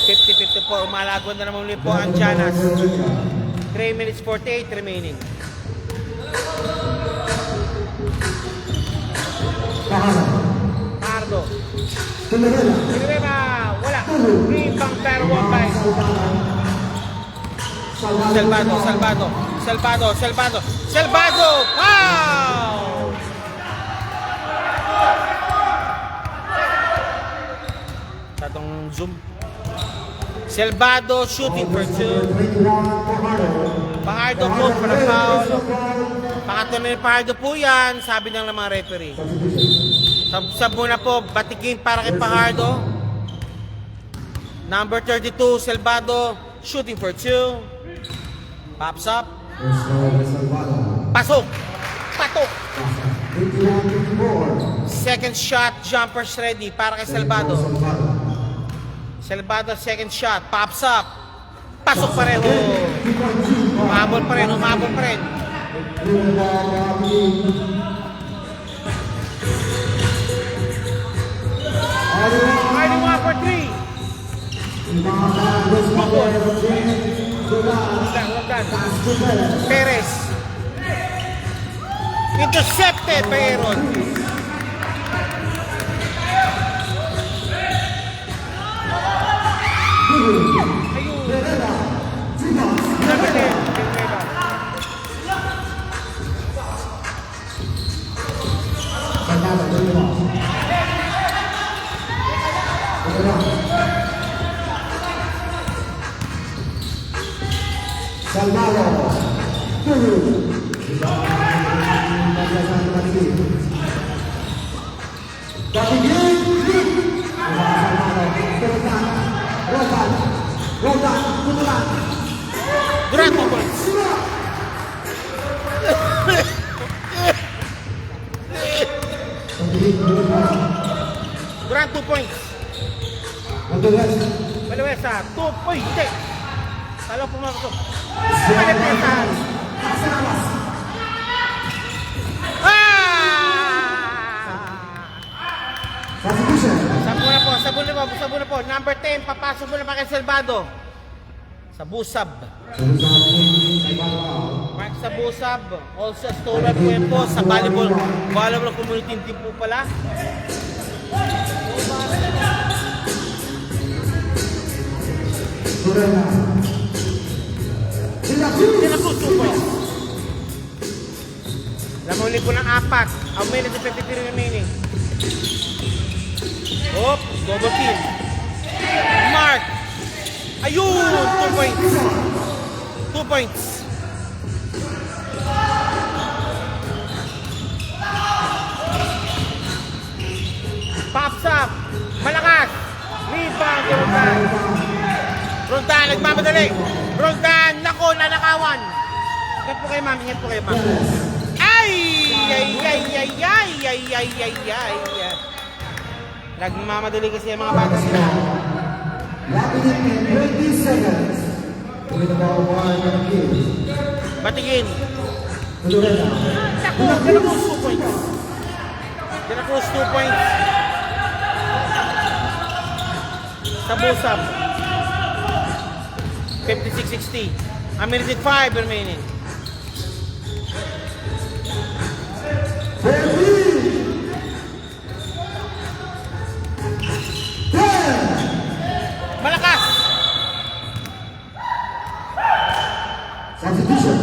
50-50 po. Umalago na naman ulit po ang Janas. 3 minutes 48 remaining. Pardo. Pinumeba. Wala. Rebound pero 1 by. Salvado! Foul! Tatong zoom. Salvado shooting for 2. Pahardo po para foul. Pangatlo na yung Pahardo po yan, sabi ng mga referee. Sab muna po, Batikin para kay Pahardo. Number 32, Salvado. Shooting for two. Pops up. First love is Salvador. Pasok. Patok. 51-54. Second shot. Jumpers ready para kay Salvador. Salvador second shot. Pops up. Pasok pareho. Umabol pa rin. Umabol pa rin. Early one for three. Perez. Intercepted by Aaron. Ayun. Number 10. Salvador. Durant 2 points. Durant 2 points. Maluwesa 2 points. Talo pumasok. Maluwesa. Sabon na po. Number 10, papasok mo na pa kay Salvado. Sabusab. Mark Sabusab. Also stolen po sa volleyball community team po pala. Tinapos 2 points. Lamuli po ng 4. A minute and 53 remaining. Hop, double kill. Mark. Ayun, 2 points. 2 points. Pops up. Malakas. Rebound. Roldan, nagmamadali. Roldan, nako, nanakawan. Ingat po kayo, ma'am. Ingat po kayo, ma'am. Ay! Nagmamadali kasi yung mga bata sila. 20 seconds. With about 1 kill. Batingin. Nako, Dinacruz 2 points. Dinacruz 2 points. Sabusab. 56-60. A minute and 5 remaining. Malakas. Substitution.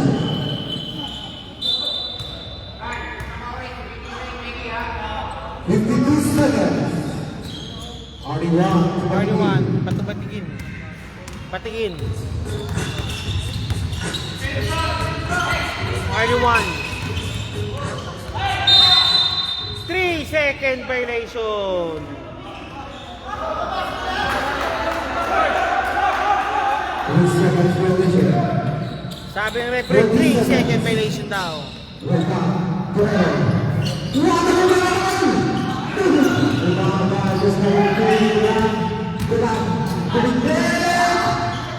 RD1. Batigin. Patingin. RD1. 3-second violation. Sabi ng referee, 3-second violation daw.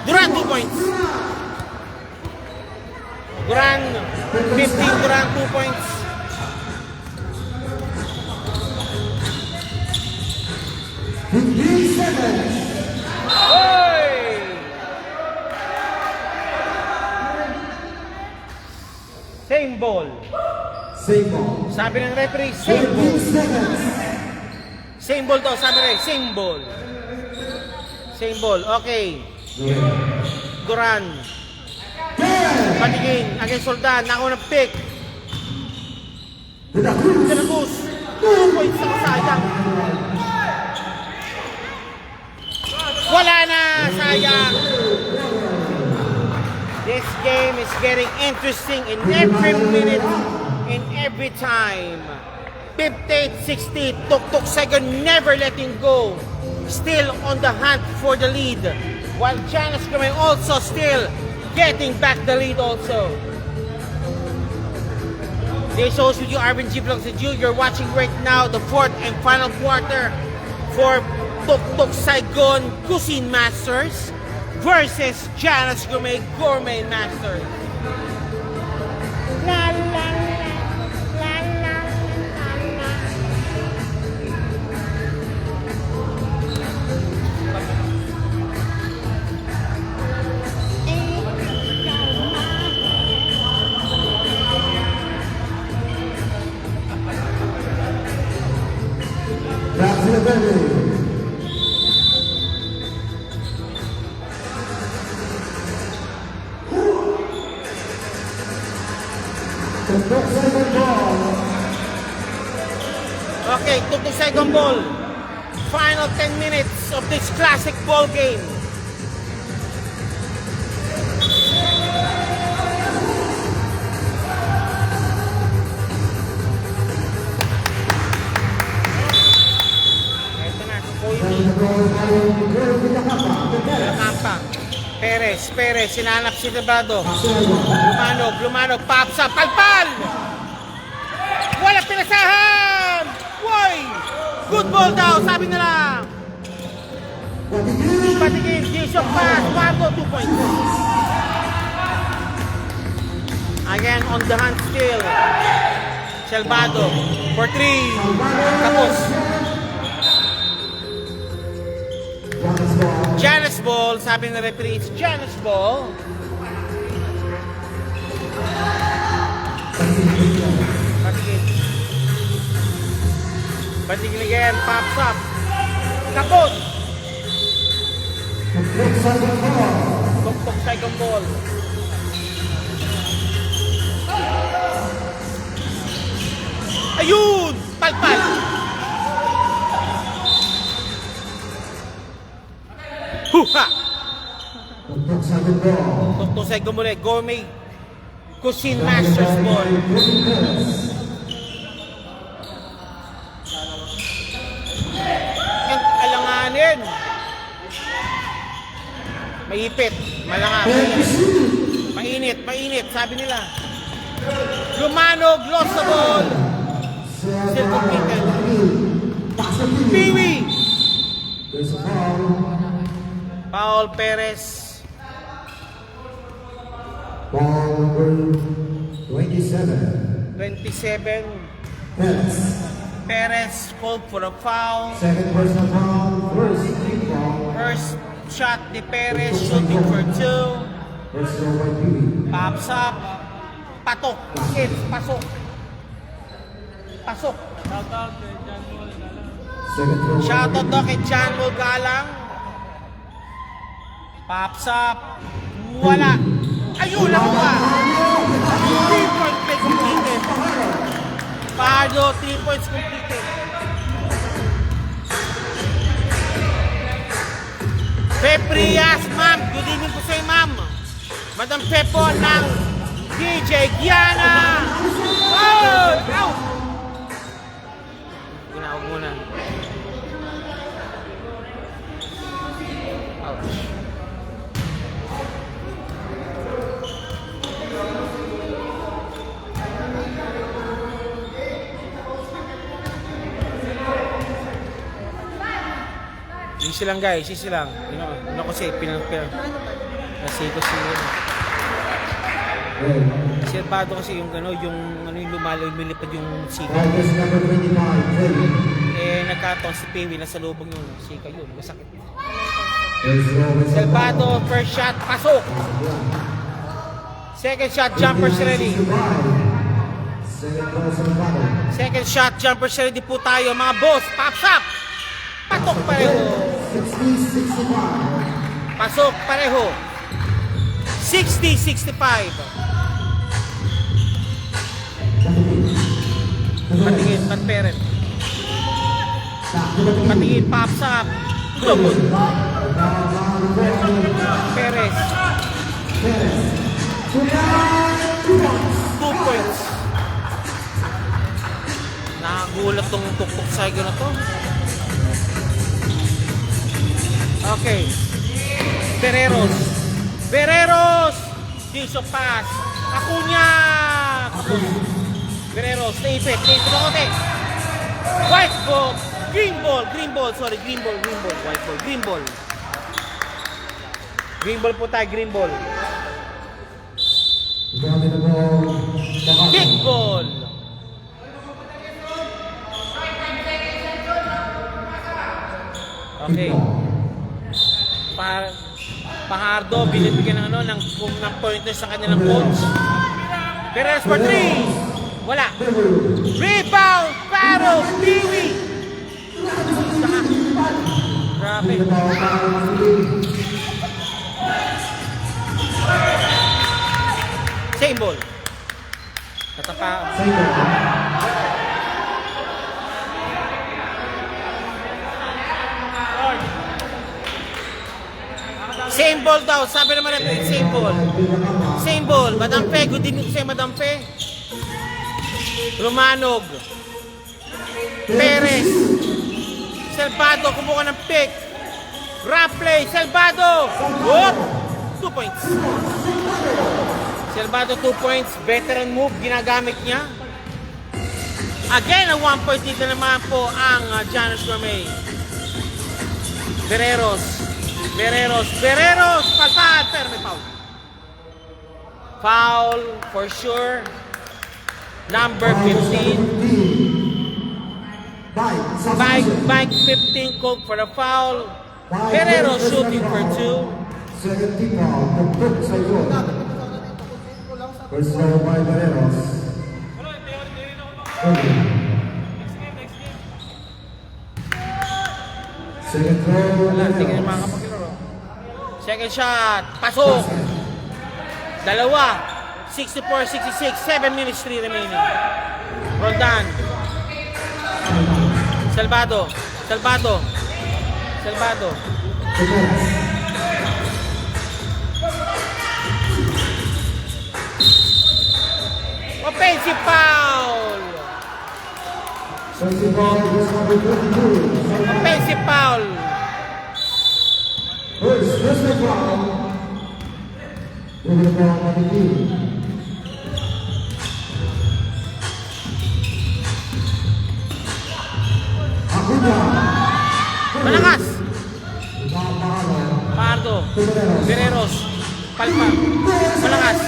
Durant 2 points. Durant 15, Durant 2 points. Oy! Same ball. Same ball. Sabi ng referee, same ball. Same ball daw, sabi rin, same ball. Same ball, okay. Duran. Patigin, against Roldan, nako na pick. Dinacruz. 2 points sa sayang. Wala na, sayang. This game is getting interesting in every minute, in every time. 58-60, Tuk Tuk Saigon never letting go. Still on the hunt for the lead. While Janus Gomez also still getting back the lead also. This shows with you Arvin G. Vlogs and you're watching right now the fourth and final quarter for Tuk Tuk Saigon Cuisine Masters versus Janus Gourmet Gourmet Masters. La la la la la la. That's the venue. Tuk-tuk Saigon Ball. Okay, Tuk Tuk Saigon Ball. Final 10 minutes of this classic ball game. Ito na, si Koibi. Kampa. Perez, sinanap si Tabado. Lumanog, pops up, palpal! Wala pinasahan! Woy! Good ball daw, sabi nila. Patigil, Jason pass, Wargo, 2 points. Again, on the hand still. Salvado, for 3. Tapos. Janus Ball, sabi ng referee, it's Janus Ball. Patigil again, pops up. Kapot! Tuk-tuk Saigon Ball. Ayun! Palpal! Huha! Tuk-tuk Saigon Ball. Tuk-tuk Saigon Ball, Gourmet Cuisine Masters Ball. Ang alanganin. Maipit, malangap. Mainit, sabi nila. Lumanog, lost the ball. Still completed. Piwi! There's a foul. Paul Perez. Ball number 27. 27. Perez. Perez called for a foul. Second personal foul. First team foul. First shot ni Perez, shooting for 2. Personal by Piwi. Pops up. Patok. Skip. Pasok. Second throw. Shoutout daw kay John Mo Galang. Pops up. Wala. Ayun lang ba? 3 point play completed. Pardo, 3 points completed. Peprias, ma'am. Good evening po sa'yo, ma'am. Madam Pepo ng DJ Giana. Oh! Out! Ginawag muna. Ouch. Easy lang guys, easy lang. Yun ako kasi kasi ko si Albado kasi yung yung lumilipad yung sika. August number 25. Nagkataon si Pewi nasa lubong yung sika yun, masakit. There's Robert Si Albado, first shot, pasok. Second shot, jumper ready. Second personal foul. Second shot, jumper ready po tayo mga boss. Pops up! Patok pareho. 60-65. Pasok pareho. 60-65. Patingin, Patperen. Patingin, pops up. Global. Perez. 2 points. Nakagulat tong Tuk-tuk Saigon na to. Okay. Bereros! Jason Pass. Acuna! Kapos. Bereros, naipit na kote. White ball. Green ball. White ball. Green ball po tayo, green ball. Grabe na ball. Kick ball. Okay. Pahardo, binibigyan ng ng pointers sa kanilang coach. Perez for 3. Wala. Rebound, Paro, Peewee. Grabe. Same ball. Tatapa. Same ball daw. Sabi naman natin, same ball. Same ball. Madam Pe, good evening sa'yo, Madam Pe. Romanog. Perez. Salvado, kumuha ng pick. Rapley, Salvado. Whoop! 2 points. Salvado 2 points. Veteran move, ginagamit niya. Again, ang 1 point dito naman po ang Janus Gourmet. Bereros, palpad, pero may foul. Foul, for sure. Number 15. Bike 15 called for the foul. Bereros shooting for 2. Second foul, tugtog sa iyo. First foul by Bereros. Second throw, Tingnan mga kapagilaro. Second shot, pasok. Dalawa. 64-66, 7 minutes 3 remaining. Roldan. Salvado. Offensive foul. Offensive foul, number 22. Offensive foul. First foul. Number 22. Malakas. Pardo. Bereros. Palpa. Malakas.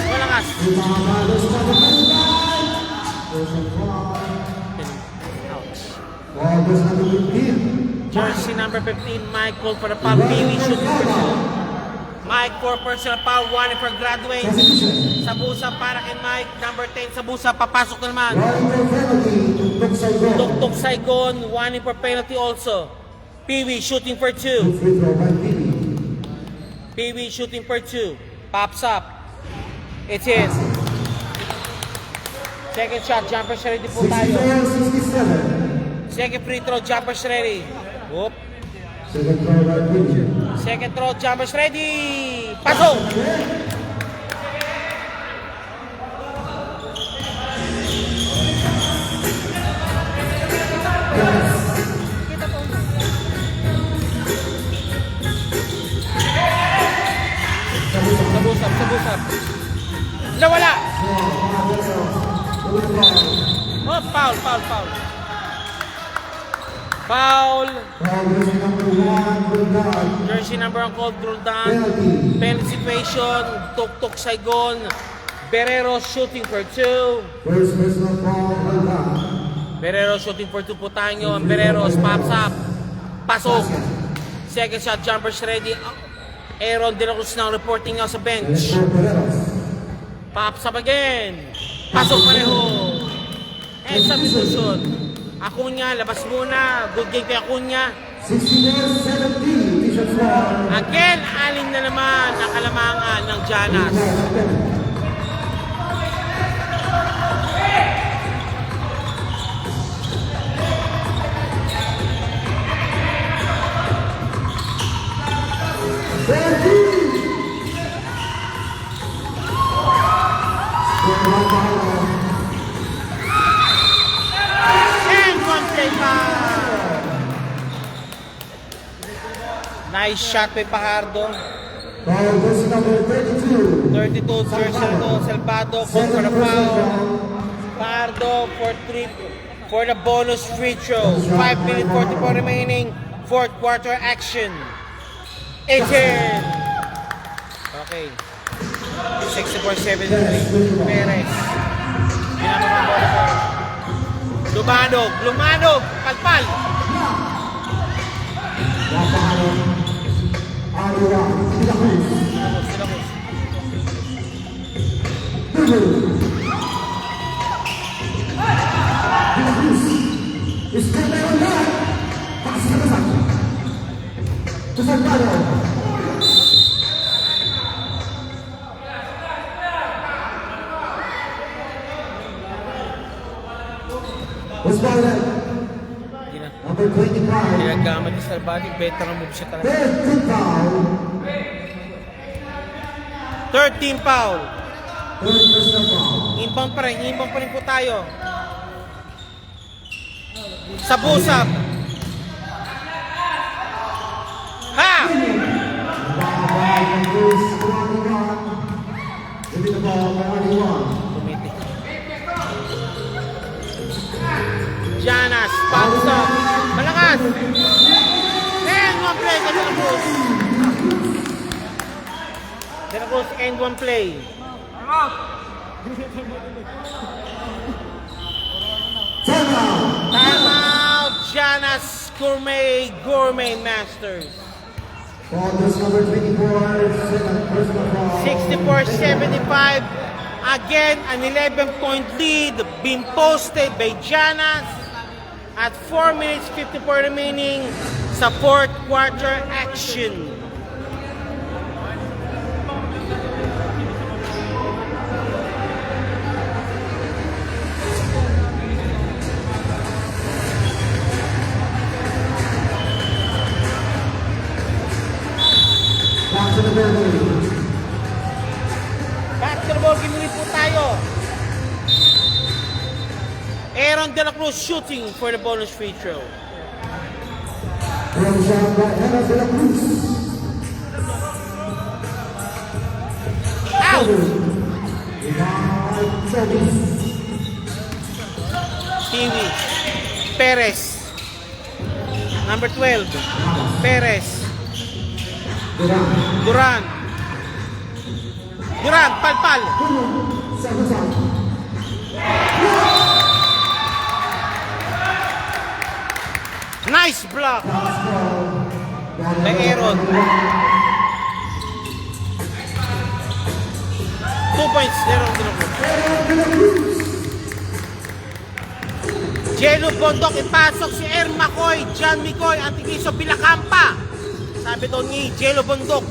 Jersey number 15, Mike called for the foul. Peewee shooting for 2. Mike for personal foul, 1 for graduate. Sabusa para kay Mike, number 10. Sabusa, papasok na naman. Tuktok Saigon, 1 for penalty also. Peewee shooting for 2. Peewee shooting for 2. Pops up. It's in. Second shot, jumpers ready po tayo. 64-67. Second free throw, jumpers ready. Whoop. Second throw by Peewee. Second throw, jumpers ready. Pasok! Sabusap. Nawala! Oh, foul. Foul. Jersey number 1 called Roldan. Penalty situation. Tuktok Saigon. Bereros shooting for 2. First personal foul, Roldan. Bereros shooting for 2 po tayo. Ang Bereros pops up. Pasok. Second shot, jumpers ready. Aaron De La Cruz na reporting nga sa bench. Pops up again. Pasok pareho. And substitution. Acuna, labas muna. Good game kay Acuna. 64-17. T-shirt for Again, alin na naman ang kalamangan ng Janas. And one play foul. Nice shot by Pajardo. Foul jersey number 32. 32, Terciano Salvado, call for the foul. Pardo for the bonus free throw. 5 minutes 44 remaining. Fourth quarter action. 18. Okay. 64-73. Perez. Lumanog. Palpal. Ariwa De La Cruz. Is good there on that. Pass to the back. To Salgado. Osvaldo. Number 25. Ginagamit ni Salvado. Veteran move siya talaga. 13 foul. 13 foul. 13 personal foul. Inbound pa rin po tayo. Sa busap. Ha! Giving the ball for 21. Tumitik. Janas, bounce up. Malakas. And one play kay De La Cruz. De La Cruz and one play. Timeout. Janas Gourmet Masters. Ball jersey number 24. Second personal foul. 64-75. Again, an 11-point lead being posted by Janas at 4 minutes 54 remaining sa fourth quarter action. Back to the building. Back to the ball, ginulit po tayo. Aaron De La Cruz shooting for the bonus free throw. From shot by Aaron De La Cruz. Out! Rebound, Travis. Kiwi. Perez. Number 12. Perez. Durant. Duran, palpal. Second shot. Nice block by Aaron. 2 points. Jello Bondok, ipasok si Er Macoy, John Micoy, Antiquiso Bilacampa. Sabi doon ni Jello Bondok.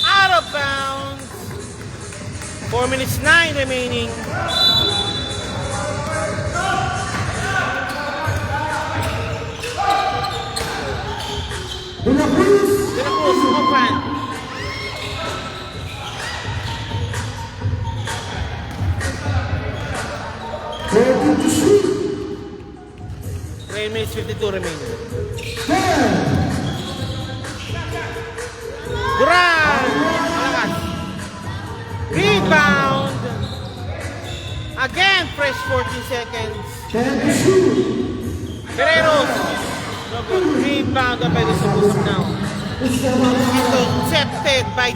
Out of bounds. 4 minutes 9 remaining. De La Cruz. De La Cruz, open. Taking to shoot. 3 minutes 52 remaining. 10. Duran! Malakas. Rebound. Again, fresh 14 seconds. 10 to shoot. Guerreros. No good. Rebound by the Subus now. Intercepted by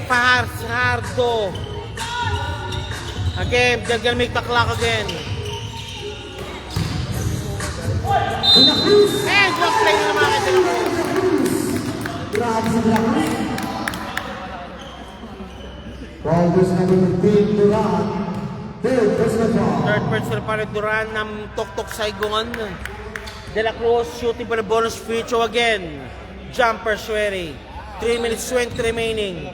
Fajardo. Again, they're gonna make the clock again. De La Cruz. And one play na naman kay De La Cruz. Grabe sa De La Cruz. Ball jersey number 15, Durant. Third personal foul. Third personal para Duran ng Tok-Tok Saigon. De La Cruz shooting for the bonus free throw again. Jumper Suere. 3 minutes 20 remaining.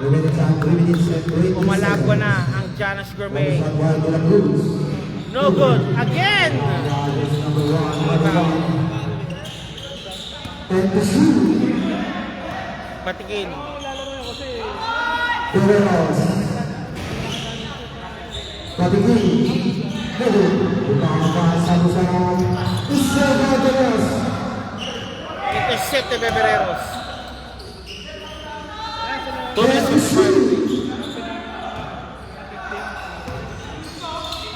Remaining time, 3 minutes and 20 Pumalagwa seconds. na ang Janas Gourmet. Shot by De La Cruz. No good. Again! Ball jersey number 1. 10 to shoot. Patikin. Guerreros. Patigil. Lumakasalo sa Bebereros. Intercept ni Bebereros. 2 minutes to start.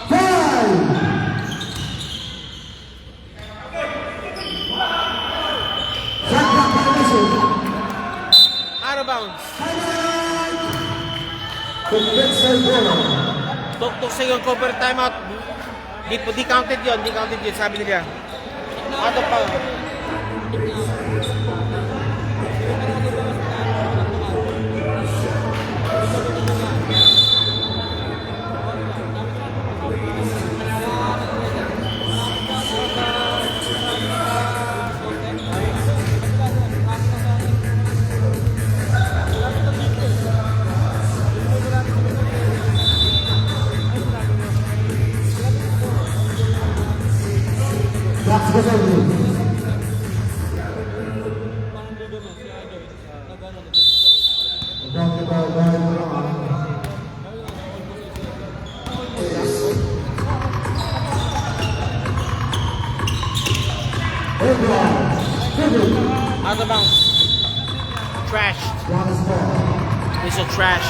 5. Out of bounds. Tuk-tuk sa yung cover timeout. Di counted yun, sabi nila. Out of bounds. Out of bounds. Trashed. It's a trash.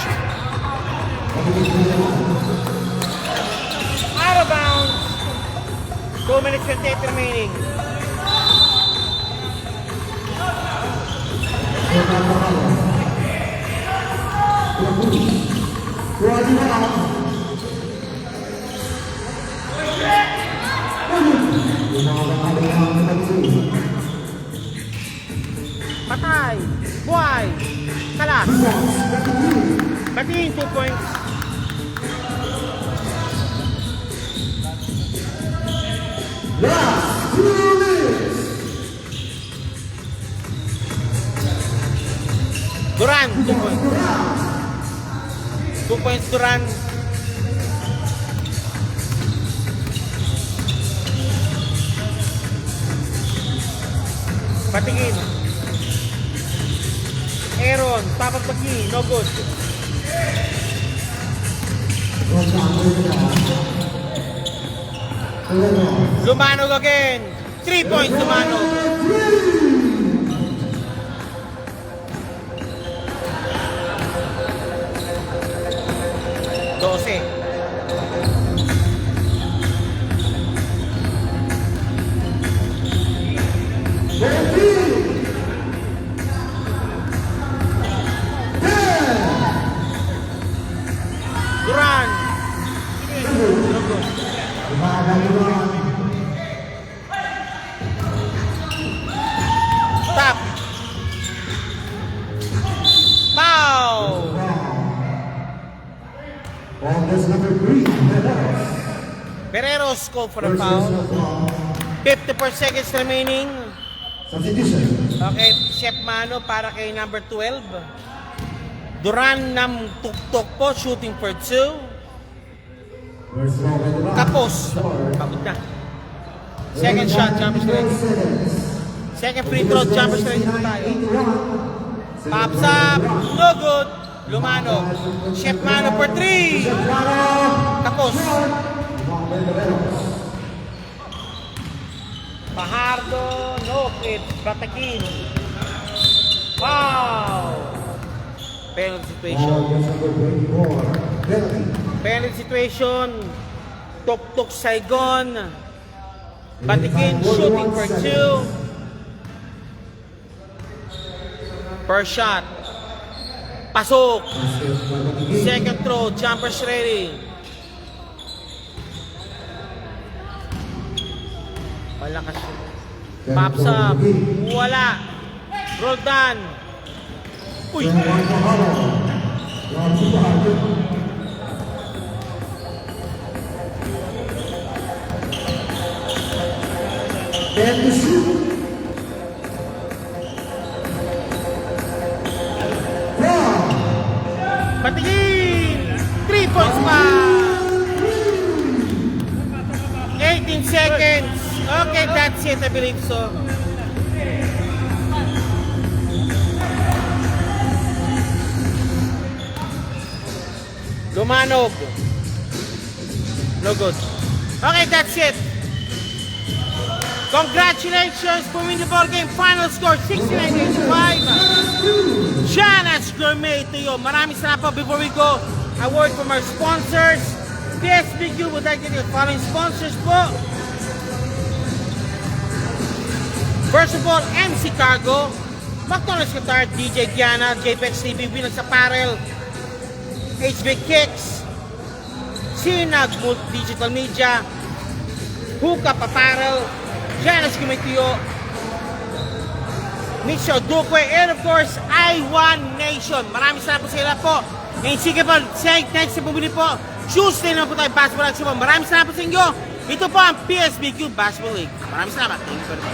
Out of bounds. 2 minutes 58 remaining. Patay. Buhay. Kalas. Batiin 2 points. Last 2 minutes. Duran, 2 points. 2 points Duran. Patingin. Aaron, tapos pagi, no good. Lumanog again. 3 points Lumanog. Dose. Duran. Stop. Foul. August number 3, Bereros called for the foul. 54 seconds remaining. Substitution. Okay, Chef Mano para kay number 12. Duran ng tuktok po, shooting for 2. First row by the line. Tapos. Pagod na. Second shot, jump straight. Second free throw, jump straight po tayo. Pops up, no good. Lumano. Chef Mano for 3. Tapos. Fajardo, no hit, Batakin. Wow! Penalty situation. August number 24, penalty. Penalty situation. Tuk-tuk Saigon. Batakin shooting for 2. First shot. Pasok. Second throw, jumpers ready. Malakas yun. Pops up. Wala. Roll down. Uy! Patingin! 3 points pa! 18 seconds. Okay, that's it. I believe so. Lumanog. No good. Okay, that's it. Congratulations for winning the ball game. Final score 69-85. Jana's Gourmet to you. Maraming salamat po. Before we go, a word from our sponsors. PSBQ would like to get the following sponsors po. First of all, MC Cargo, McDonald's Qatar, DJ Gianna, JPEX TV, Winners Apparel, HB Kicks, Sinag Digital Media, Hookup Apparel, Janice Kumitiyo, Micho Duque, and of course, I1 Nation. Maraming salamat po sa ila po. And sige po, next na bumili po, Tuesday na po tayo basketball action po. Maraming salamat po sa inyo. Ito po ang PSBQ Basketball League. Maraming salamat. Thank you very much.